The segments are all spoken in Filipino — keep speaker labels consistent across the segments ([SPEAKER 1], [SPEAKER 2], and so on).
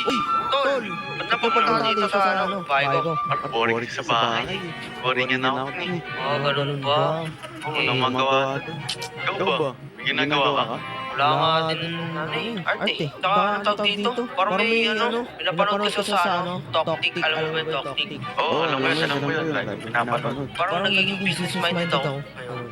[SPEAKER 1] Uy, tol! Ba't napupunta ka dito sa bahay ko?
[SPEAKER 2] Boring sa bahay. Boring yan ako eh.
[SPEAKER 1] Ganun ba?
[SPEAKER 2] Oo, walang magawa doon. Ikaw ba? May ginagawa ka?
[SPEAKER 1] Wala nga din, arte. Saka ano tawag dito? Parang may pinapanood ko sa Toktik. Alam mo ba yung Toktik?
[SPEAKER 2] Oo, alam ko yun. Alam ko yun. Pinapanood.
[SPEAKER 1] Parang nagiging business-minded ako.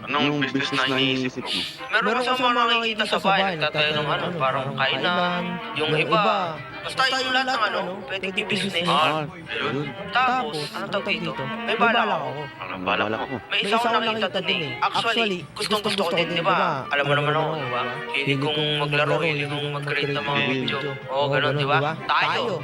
[SPEAKER 2] Anong business na iniisip mo?
[SPEAKER 1] Meron kasi ako nakikita sa bahay, nagtatayo ng parang kainan, yung iba. Basta yung lahat ng pwedeng i-business.
[SPEAKER 2] Ayun.
[SPEAKER 1] Tapos, ano tawag dito? May bala ako.
[SPEAKER 2] Anong balak ako?
[SPEAKER 1] May isa akong nakita today. Actually, gustong-gusto ko din, di ba? Alam mo naman ako, di ba? Hilig kong maglaro, hilig kong mag-create ng mga video. Oo, ganun, di ba? Tayo.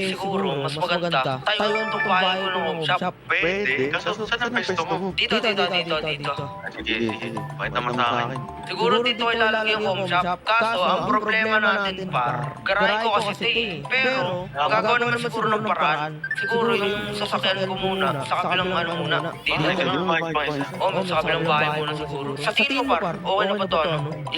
[SPEAKER 1] Siguro, mas maganda. Tayo ang tumpahin ko ng home shop.
[SPEAKER 2] Pwede. Kaso saan ang pesto mo?
[SPEAKER 1] Dito.
[SPEAKER 2] Sige. Bakit naman sa akin?
[SPEAKER 1] Siguro dito ay lalagay yung home shop. Kaso, ang problema natin garay ko kasi ito eh. Pero, gagawa naman siguro ng paraan. Siguro yung sasakyan ko muna, sa kabilang muna. Dito. Sa kabilang bahay muna siguro. Sa tingin mo okay na ba ito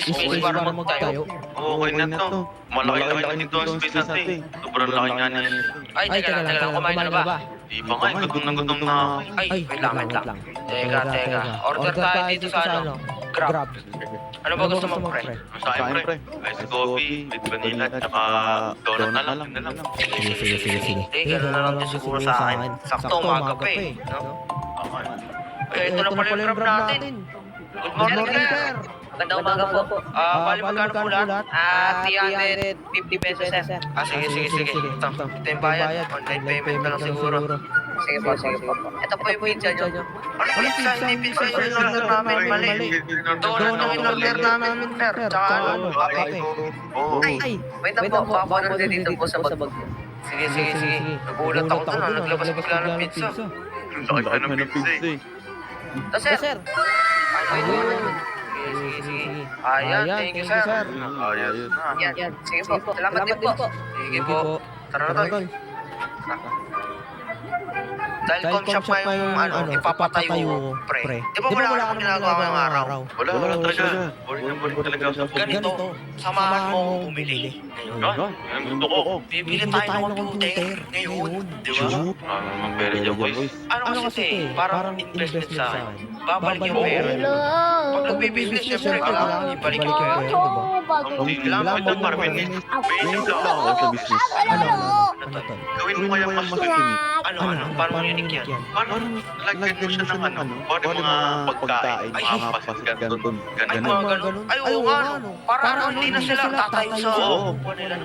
[SPEAKER 1] space para magtayo?
[SPEAKER 2] Okay na to. Malaki-laki nito ang space natin. Sobrang laki nga na yun.
[SPEAKER 1] Ay, teka lang. Kumain ka na ba?
[SPEAKER 2] Di ba nga, gutom na ako.
[SPEAKER 1] Ay, wait lang. Teka. Order tayo dito sa Grab. Ano ba gusto mo, pre?
[SPEAKER 2] Sa akin, pre. Ice coffee, with vanilla, tsaka donut na lang.
[SPEAKER 1] Sige. Gano'n na lang din siguro sa akin. Sakto, umaga pa eh. Ito na pala yung Grab natin. Good morning, sir.
[SPEAKER 3] Magandang umaga po.
[SPEAKER 1] Bali magkano po lahat?
[SPEAKER 3] 350 pesos, sir.
[SPEAKER 1] Sige. Ito yung bayad. Online payment na lang siguro.
[SPEAKER 3] Sige po. Ito po yung pizza nyo.
[SPEAKER 1] Ano pizza? Hindi pizza yung order namin. Mali. Donut ang order namin, sir. Tsaka kape.
[SPEAKER 3] Ay, wait lang po. Papaano din dito po sa bag.
[SPEAKER 1] Sige. Nagulat ako dun. Naglabas bigla ng pizza.
[SPEAKER 2] Laki ng pizza eh.
[SPEAKER 3] Sir.
[SPEAKER 1] Sige. Ayan, thank you, sir.
[SPEAKER 2] Ayos.
[SPEAKER 3] Yan. Sige po. Salamat din po.
[SPEAKER 1] Sige po. Tara na tayo. Dahil com shop nga yung ipapatayo, pre. Di ba wala ka nang ginagawa ngayong araw?
[SPEAKER 2] Wala talaga. Boring talaga ako sa phone.
[SPEAKER 1] Ganito, samahan mo akong bumili.
[SPEAKER 2] Gusto ko.
[SPEAKER 1] Bibili tayo ng computer ngayon, di ba?
[SPEAKER 2] Ang pera dyan, boys.
[SPEAKER 1] Ano kasi, parang investment sa akin. Babalik yung pera. Pag nagbibusiness, syempre, kailangan ibalik yung pera, di ba?
[SPEAKER 2] Kailangan mo ito para may basic lang ako sa business. Gawin mo kaya mas unique.
[SPEAKER 1] Ano? Paano mo unique yan?
[SPEAKER 2] Paano? Lagyan mo siya ng bawat mga pagkain, mga pasgan doon.
[SPEAKER 1] Ay, mga ganun. Ay, oo nga, no. Para hindi na sila tatayo sa upuan nila.